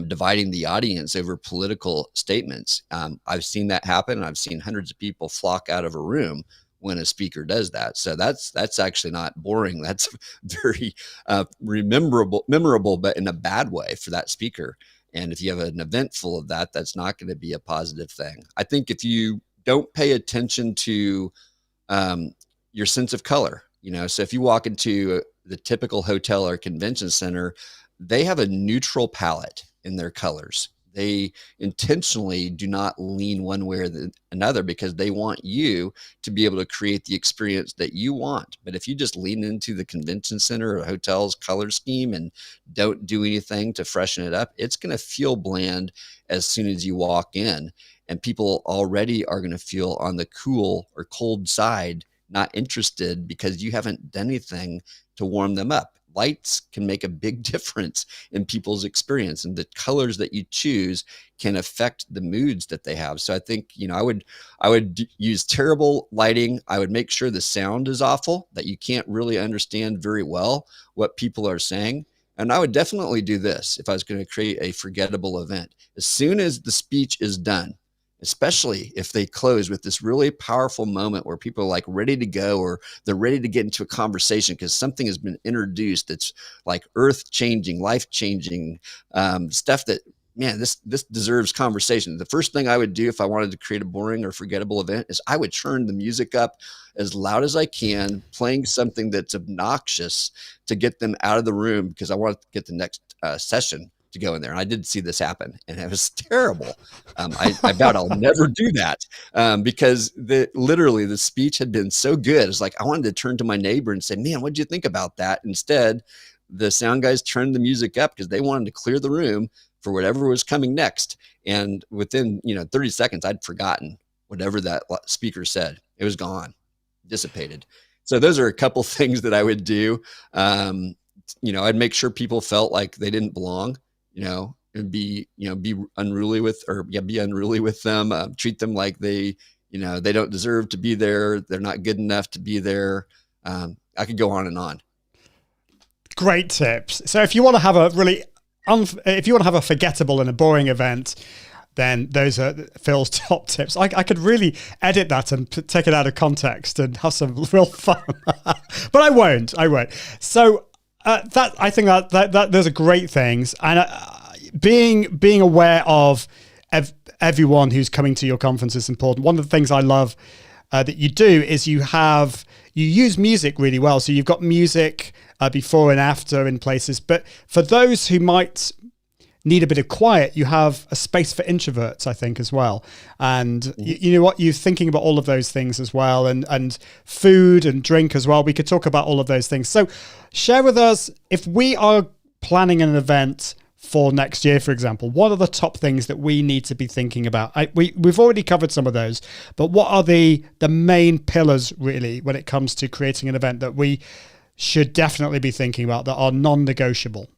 dividing the audience over political statements. I've seen that happen, and I've seen hundreds of people flock out of a room when a speaker does that. So that's actually not boring. That's very memorable, but in a bad way for that speaker. And if you have an event full of that, that's not going to be a positive thing. I think if you don't pay attention to your sense of color, so if you walk into the typical hotel or convention center, they have a neutral palette in their colors. They intentionally do not lean one way or another, because they want you to be able to create the experience that you want. But if you just lean into the convention center or hotel's color scheme and don't do anything to freshen it up, it's going to feel bland as soon as you walk in. And people already are going to feel on the cool or cold side, not interested, because you haven't done anything to warm them up. Lights can make a big difference in people's experience, and the colors that you choose can affect the moods that they have. So I think, I would use terrible lighting. I would make sure the sound is awful, that you can't really understand very well what people are saying. And I would definitely do this if I was going to create a forgettable event. As soon as the speech is done, especially if they close with this really powerful moment where people are like ready to go, or they're ready to get into a conversation because something has been introduced that's like earth-changing, life-changing stuff that, man, this deserves conversation. The first thing I would do if I wanted to create a boring or forgettable event is I would turn the music up as loud as I can, playing something that's obnoxious to get them out of the room, because I want to get the next session to go in there. And I did see this happen, and it was terrible. I vowed I'll never do that, because literally the speech had been so good. It's like I wanted to turn to my neighbor and say, man, what'd you think about that? Instead, the sound guys turned the music up because they wanted to clear the room for whatever was coming next. And within 30 seconds, I'd forgotten whatever that speaker said. It was gone, dissipated. So those are a couple things that I would do. I'd make sure people felt like they didn't belong, and be unruly with them, treat them like they don't deserve to be there. They're not good enough to be there. I could go on and on. Great tips. So if you want to have a forgettable and a boring event, then those are Phil's top tips. I could really edit that and take it out of context and have some real fun, but I won't. So I think that those are great things, and being aware of everyone who's coming to your conference is important. One of the things I love that you do is you use music really well. So you've got music before and after in places, but for those who might need a bit of quiet, you have a space for introverts, I think, as well. And you know what, you're thinking about all of those things as well, and food and drink as well. We could talk about all of those things. So share with us, if we are planning an event for next year, for example, what are the top things that we need to be thinking about? We've already covered some of those, but what are the main pillars really when it comes to creating an event that we should definitely be thinking about that are non-negotiable?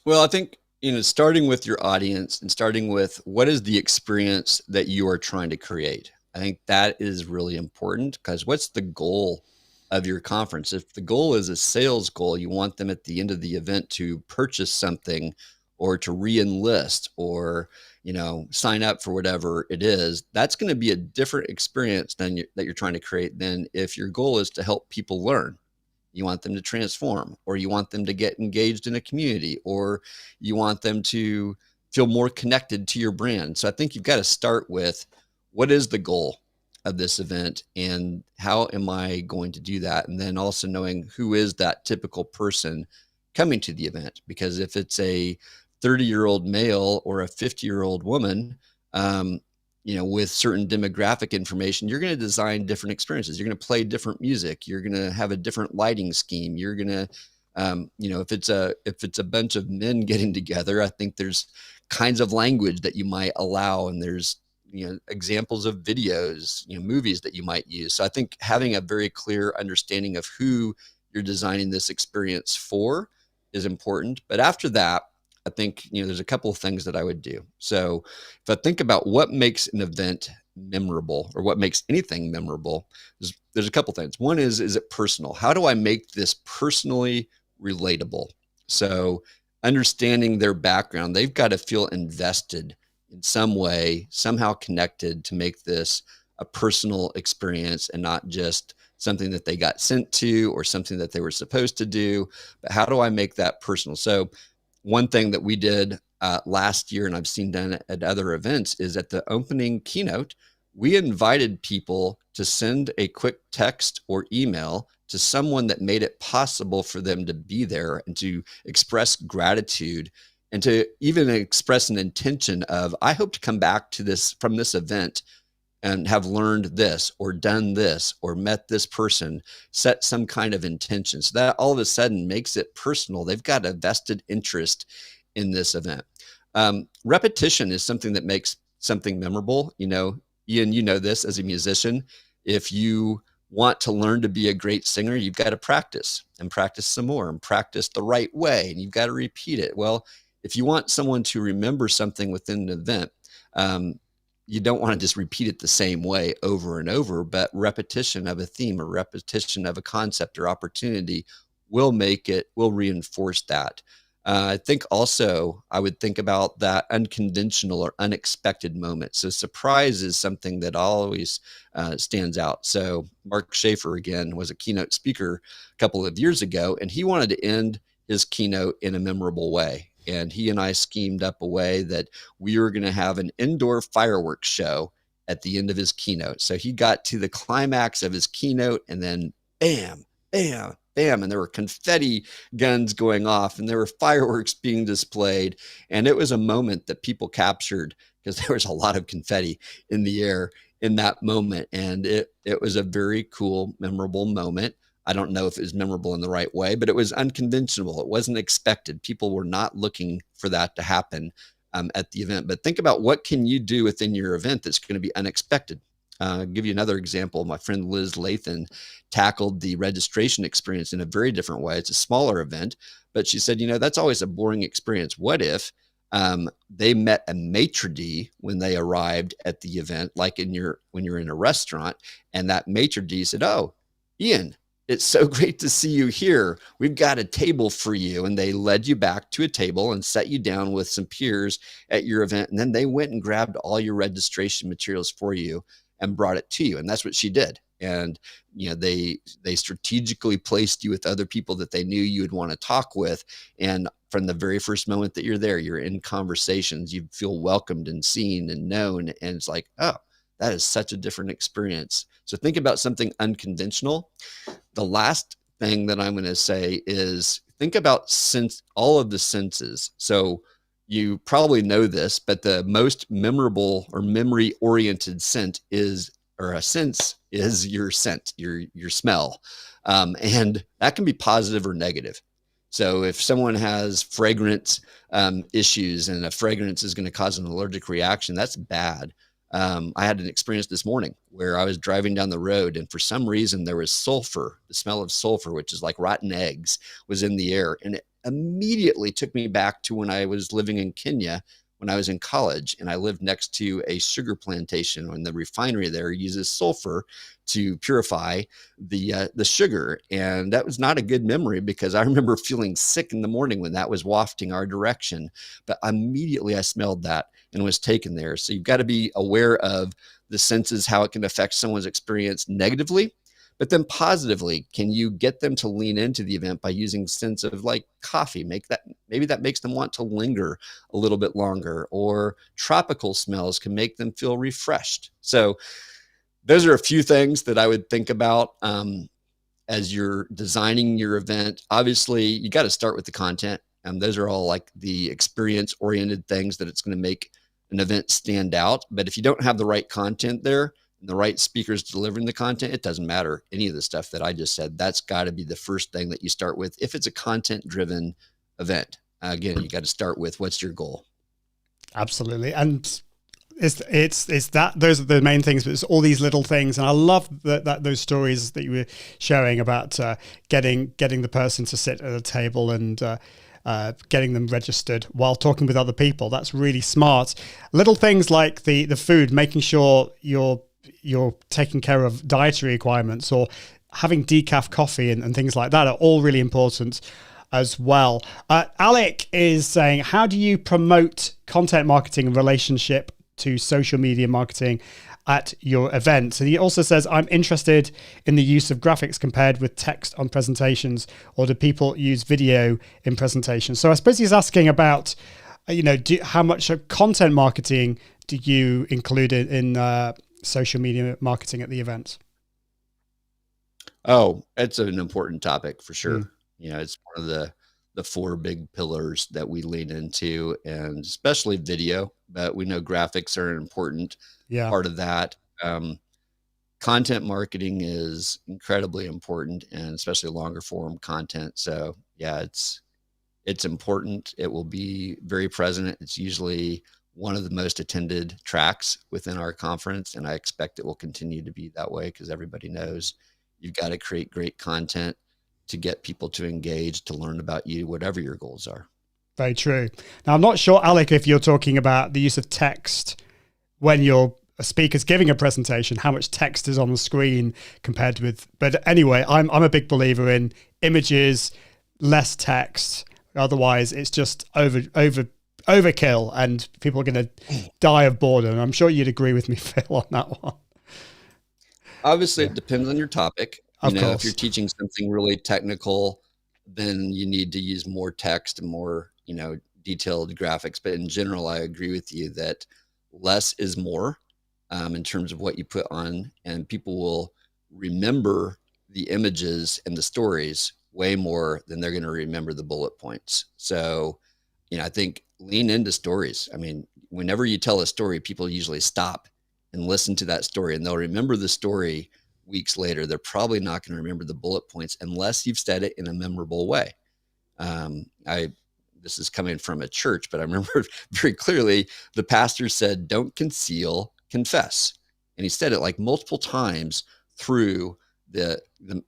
Well, I think, starting with your audience and starting with what is the experience that you are trying to create. I think that is really important, because what's the goal of your conference? If the goal is a sales goal, you want them at the end of the event to purchase something, or to re-enlist, or, sign up for whatever it is. That's going to be a different experience that you're trying to create than if your goal is to help people learn. You want them to transform, or you want them to get engaged in a community, or you want them to feel more connected to your brand. So I think you've got to start with, what is the goal of this event, and how am I going to do that? And then also knowing who is that typical person coming to the event. Because if it's a 30-year-old male or a 50-year-old woman, with certain demographic information, you're going to design different experiences. You're going to play different music. You're going to have a different lighting scheme. You're going to, if it's a bunch of men getting together, I think there's kinds of language that you might allow, and there's examples of videos, movies that you might use. So I think having a very clear understanding of who you're designing this experience for is important. But after that, I think, there's a couple of things that I would do. So if I think about what makes an event memorable, or what makes anything memorable, there's a couple things. One is it personal? How do I make this personally relatable? So understanding their background, they've got to feel invested in some way, somehow connected, to make this a personal experience and not just something that they got sent to or something that they were supposed to do. But how do I make that personal? So one thing that we did last year, and I've seen done at other events, is at the opening keynote, we invited people to send a quick text or email to someone that made it possible for them to be there, and to express gratitude, and to even express an intention of, I hope to come back to this from this event and have learned this, or done this, or met this person, set some kind of intention. So that all of a sudden makes it personal. They've got a vested interest in this event. Repetition is something that makes something memorable. Ian, you know this as a musician. If you want to learn to be a great singer, you've got to practice, and practice some more, and practice the right way, and you've got to repeat it. Well, if you want someone to remember something within an event, you don't want to just repeat it the same way over and over, but repetition of a theme, or repetition of a concept or opportunity will reinforce that. I think also I would think about that unconventional or unexpected moment. So surprise is something that always stands out. So Mark Schaefer, again, was a keynote speaker a couple of years ago, and he wanted to end his keynote in a memorable way. And he and I schemed up a way that we were going to have an indoor fireworks show at the end of his keynote. So he got to the climax of his keynote, and then bam, bam, bam, and there were confetti guns going off, and there were fireworks being displayed. And it was a moment that people captured, because there was a lot of confetti in the air in that moment. And it was a very cool, memorable moment. I don't know if it was memorable in the right way, but it was unconventional. It wasn't expected. People were not looking for that to happen at the event. But think about, what can you do within your event that's going to be unexpected? I'll give you another example. My friend Liz Lathan tackled the registration experience in a very different way. It's a smaller event, but she said, that's always a boring experience. What if they met a maitre d' when they arrived at the event, like when you're in a restaurant, and that maitre d' said, "Oh, Ian, it's so great to see you here. We've got a table for you." And they led you back to a table and set you down with some peers at your event. And then they went and grabbed all your registration materials for you and brought it to you. And that's what she did. And, they strategically placed you with other people that they knew you would want to talk with. And from the very first moment that you're there, you're in conversations, you feel welcomed and seen and known. And it's like, oh, that is such a different experience. So think about something unconventional. The last thing that I'm going to say is, think about all of the senses. So you probably know this, but the most memorable or memory-oriented sense is your scent, your smell. And that can be positive or negative. So if someone has fragrance issues, and a fragrance is going to cause an allergic reaction, that's bad. I had an experience this morning where I was driving down the road, and for some reason there was sulfur. The smell of sulfur, which is like rotten eggs, was in the air. And it immediately took me back to when I was living in Kenya, when I was in college, and I lived next to a sugar plantation, and the refinery there uses sulfur to purify the sugar. And that was not a good memory, because I remember feeling sick in the morning when that was wafting our direction. But immediately I smelled that and was taken there. So you've got to be aware of the senses, how it can affect someone's experience negatively. But then positively, can you get them to lean into the event by using scents of, like, coffee? Maybe that makes them want to linger a little bit longer, or tropical smells can make them feel refreshed. So those are a few things that I would think about. as you're designing your event, obviously you got to start with the content. And those are all like the experience oriented things that it's going to make an event stand out. But if you don't have the right content there and the right speakers delivering the content, it doesn't matter any of the stuff that I just said. That's got to be the first thing that you start with. If it's a content driven event, again, you got to start with what's your goal. Absolutely. And it's that those are the main things, but it's all these little things. And I love that those stories that you were sharing about getting the person to sit at a table and getting them registered while talking with other people. That's really smart. Little things like the food, making sure you're taking care of dietary requirements, or having decaf coffee and things like that are all really important as well. Alec is saying, how do you promote content marketing in relationship to social media marketing at your events? And he also says, I'm interested in the use of graphics compared with text on presentations, or do people use video in presentations? So I suppose he's asking about, how much content marketing do you include in social media marketing at the events? Oh, it's an important topic for sure. It's one of the four big pillars that we lean into, and especially video, but we know graphics are an important part of that. Content marketing is incredibly important, and especially longer form content. So yeah, it's important. It will be very present. It's usually one of the most attended tracks within our conference, and I expect it will continue to be that way, because everybody knows you've got to create great content to get people to engage, to learn about you, whatever your goals are. Very true. Now, I'm not sure, Alec, if you're talking about the use of text when you're a speaker's giving a presentation, how much text is on the screen compared with, but anyway, I'm a big believer in images, less text. Otherwise, it's just overkill, and people are going to die of boredom. And I'm sure you'd agree with me, Phil, on that one. Obviously, it depends on your topic. Of course. If you're teaching something really technical, then you need to use more text and more, detailed graphics. But in general, I agree with you that less is more in terms of what you put on, and people will remember the images and the stories way more than they're going to remember the bullet points. So, I think lean into stories. I mean, whenever you tell a story, people usually stop and listen to that story, and they'll remember the story weeks later. They're probably not going to remember the bullet points unless you've said it in a memorable way. This is coming from a church, but I remember very clearly the pastor said, "Don't conceal, confess." And he said it like multiple times through the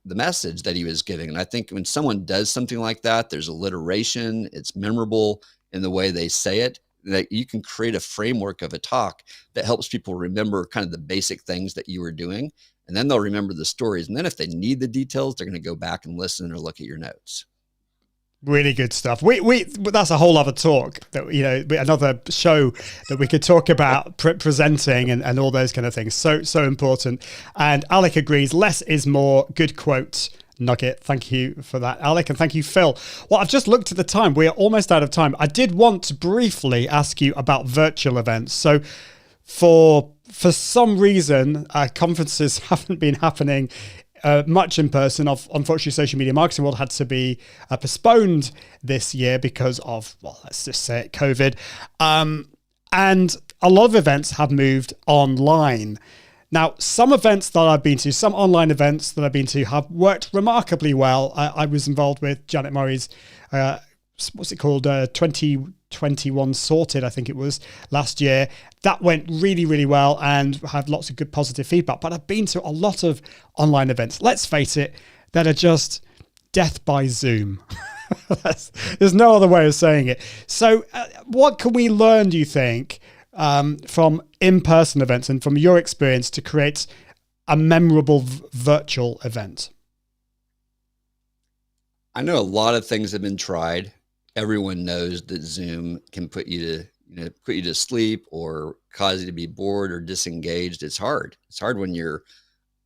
message that he was giving. And I think when someone does something like that, there's alliteration, it's memorable in the way they say it, that you can create a framework of a talk that helps people remember kind of the basic things that you were doing. And then they'll remember the stories. And then if they need the details, they're going to go back and listen or look at your notes. Really good stuff. We that's a whole other talk that, another show that we could talk about presenting and all those kind of things. So important. And Alec agrees, less is more. Good quote nugget. Thank you for that, Alec. And thank you, Phil. Well, I've just looked at the time. We're almost out of time. I did want to briefly ask you about virtual events. So for some reason, conferences haven't been happening much in person. Unfortunately, Social Media Marketing World had to be postponed this year because of, let's just say it, COVID. And a lot of events have moved online. Now, some events that I've been to, some online events that I've been to, have worked remarkably well. I was involved with Janet Murray's, what's it called, 2021 Sorted, I think it was, last year. That went really, really well and had lots of good positive feedback. But I've been to a lot of online events, let's face it, that are just death by Zoom. There's no other way of saying it. So what can we learn, do you think, from in-person events and from your experience to create a memorable virtual event? I know a lot of things have been tried. Everyone knows that Zoom can put you to sleep or cause you to be bored or disengaged. It's hard. It's hard when you're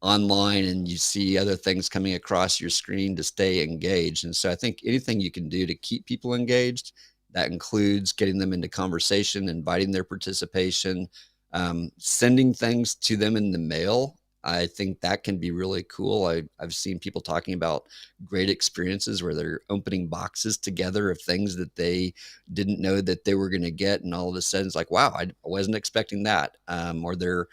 online and you see other things coming across your screen to stay engaged. And so I think anything you can do to keep people engaged, that includes getting them into conversation, inviting their participation, sending things to them in the mail. I think that can be really cool. I've seen people talking about great experiences where they're opening boxes together of things that they didn't know that they were going to get. And all of a sudden it's like, wow, I wasn't expecting that. Or they're,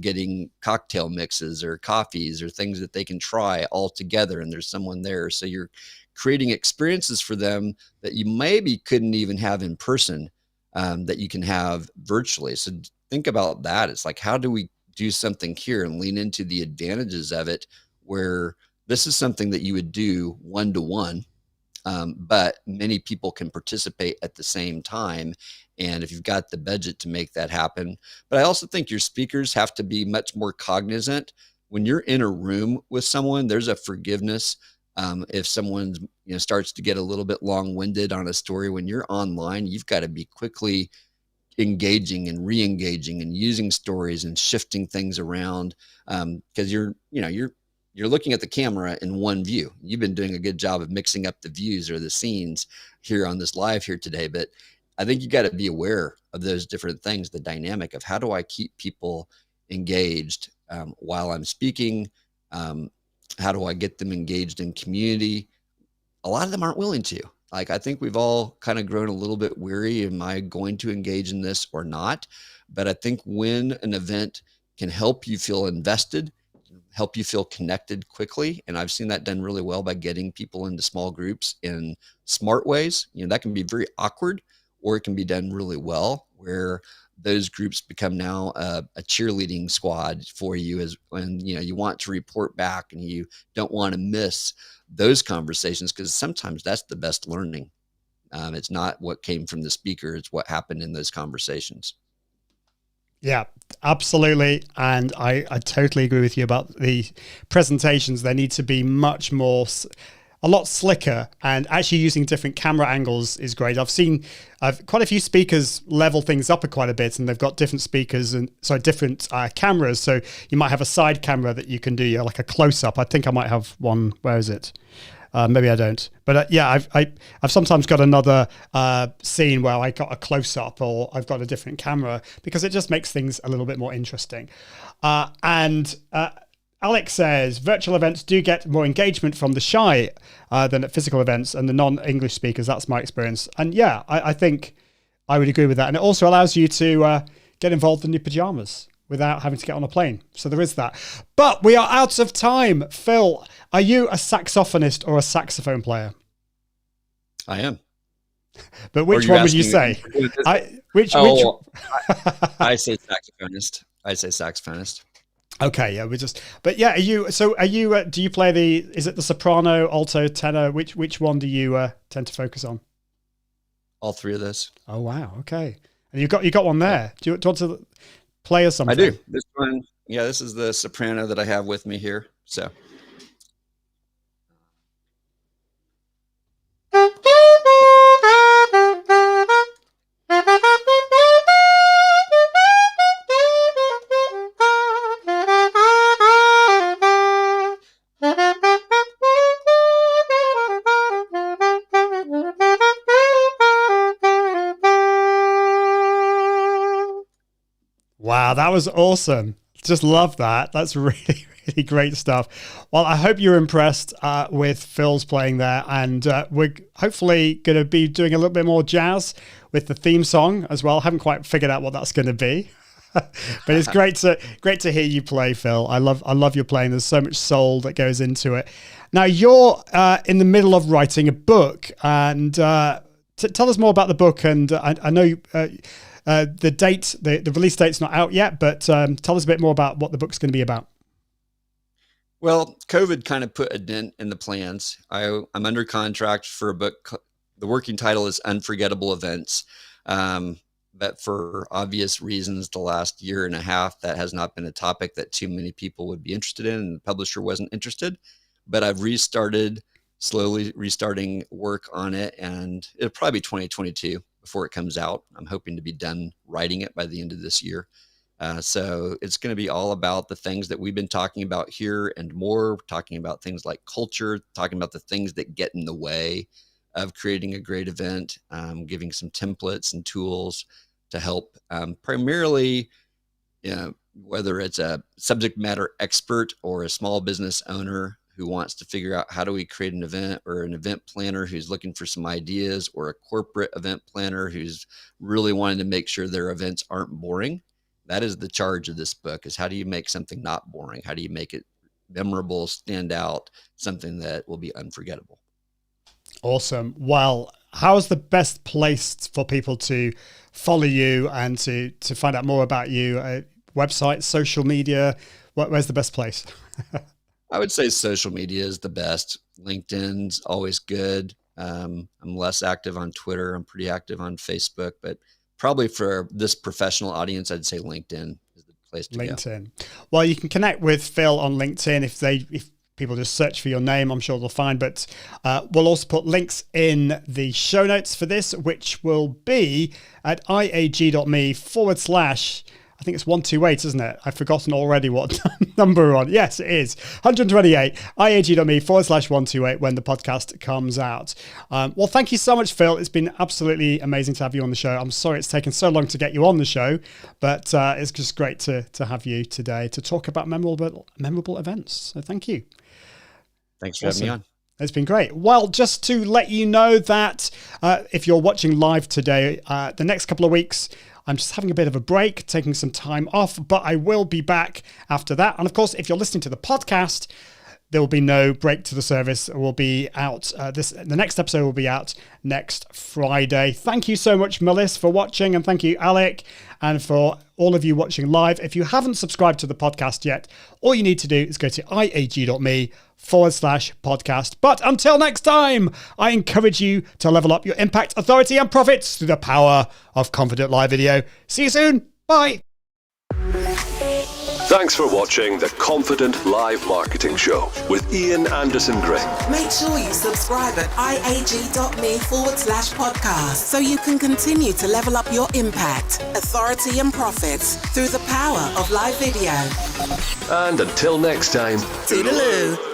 getting cocktail mixes or coffees or things that they can try all together. And there's someone there. So you're creating experiences for them that you maybe couldn't even have in person, that you can have virtually. So think about that. It's like, how do we do something here and lean into the advantages of it, where this is something that you would do one-to-one, but many people can participate at the same time. And if you've got the budget to make that happen, but I also think your speakers have to be much more cognizant. When you're in a room with someone, there's a forgiveness. If someone starts to get a little bit long-winded on a story, when you're online, you've got to be quickly engaging and re-engaging and using stories and shifting things around, because you're looking at the camera in one view. You've been doing a good job of mixing up the views or the scenes here on this live here today, but I think you got to be aware of those different things, the dynamic of how do I keep people engaged while I'm speaking. How do I get them engaged in community? A lot of them aren't willing to. Like, I think we've all kind of grown a little bit weary. Am I going to engage in this or not? But I think when an event can help you feel invested, help you feel connected quickly, and I've seen that done really well by getting people into small groups in smart ways. That can be very awkward, or it can be done really well, where those groups become now a cheerleading squad for you, as when you want to report back and you don't want to miss those conversations, because sometimes that's the best learning. It's not what came from the speaker, it's what happened in those conversations. Yeah, absolutely. And I totally agree with you about the presentations. They need to be much more, a lot slicker, and actually using different camera angles is great. I've seen quite a few speakers level things up quite a bit, and they've got different speakers and different cameras. So you might have a side camera that you can do like a close up. I think I might have one. Where is it? Maybe I don't, but yeah, I've sometimes got another scene where I got a close up, or I've got a different camera, because it just makes things a little bit more interesting. And Alex says virtual events do get more engagement from the shy than at physical events and the non-English speakers. That's my experience. And yeah, I think I would agree with that. And it also allows you to get involved in your pajamas without having to get on a plane. So there is that. But we are out of time. Phil, are you a saxophonist or a saxophone player? I am. But which one would you say? I say saxophonist. I say saxophonist. Okay, yeah, do you play is it the soprano, alto, tenor? Which one do you tend to focus on? All three of those. Oh, wow. Okay. And you got one there. Do you want to play us something? I do. This one, this is the soprano that I have with me here. So. Wow, that was awesome. Just love that. That's really, really great stuff. Well, I hope you're impressed with Phil's playing there. And we're hopefully going to be doing a little bit more jazz with the theme song as well. Haven't quite figured out what that's going to be. But it's great to hear you play, Phil. I love your playing. There's so much soul that goes into it. Now, you're in the middle of writing a book. And tell us more about the book. And I know the release date's not out yet, but tell us a bit more about what the book's going to be about. Well, COVID kind of put a dent in the plans. I'm under contract for a book. The working title is Unforgettable Events. But for obvious reasons, the last year and a half, that has not been a topic that too many people would be interested in, and the publisher wasn't interested. But I've slowly restarting work on it, and it'll probably be 2022 before it comes out. I'm hoping to be done writing it by the end of this year. So it's going to be all about the things that we've been talking about here and more, talking about things like culture, talking about the things that get in the way of creating a great event, giving some templates and tools to help primarily whether it's a subject matter expert or a small business owner who wants to figure out how do we create an event, or an event planner who's looking for some ideas, or a corporate event planner who's really wanting to make sure their events aren't boring. That is the charge of this book, is how do you make something not boring? How do you make it memorable, stand out, something that will be unforgettable? Awesome. Well, how's the best place for people to follow you and to find out more about you? Website, social media, where's the best place? I would say social media is the best. LinkedIn's always good. I'm less active on Twitter. I'm pretty active on Facebook, but probably for this professional audience, I'd say LinkedIn is the place to go. Well, you can connect with Phil on LinkedIn if people just search for your name. I'm sure they'll find. But we'll also put links in the show notes for this, which will be at iag.me/ I think it's 128, isn't it? I've forgotten already what number we're on. Yes, it is 128. iag.me/128 when the podcast comes out. Well, thank you so much, Phil. It's been absolutely amazing to have you on the show. I'm sorry it's taken so long to get you on the show, but it's just great to have you today to talk about memorable events. So thank you. Thanks for having me on. It's been great. Well, just to let you know that if you're watching live today, the next couple of weeks, I'm just having a bit of a break, taking some time off, but I will be back after that. And of course, if you're listening to the podcast, there will be no break to the service. It will be out. The next episode will be out next Friday. Thank you so much, Melissa, for watching, and thank you, Alec, and for all of you watching live. If you haven't subscribed to the podcast yet, all you need to do is go to iag.me/podcast. But until next time, I encourage you to level up your impact, authority, and profits through the power of Confident Live Video. See you soon. Bye. Thanks for watching the Confident Live Marketing Show with Ian Anderson Gray. Make sure you subscribe at iag.me/podcast so you can continue to level up your impact, authority, and profits through the power of live video. And until next time, Toodaloo.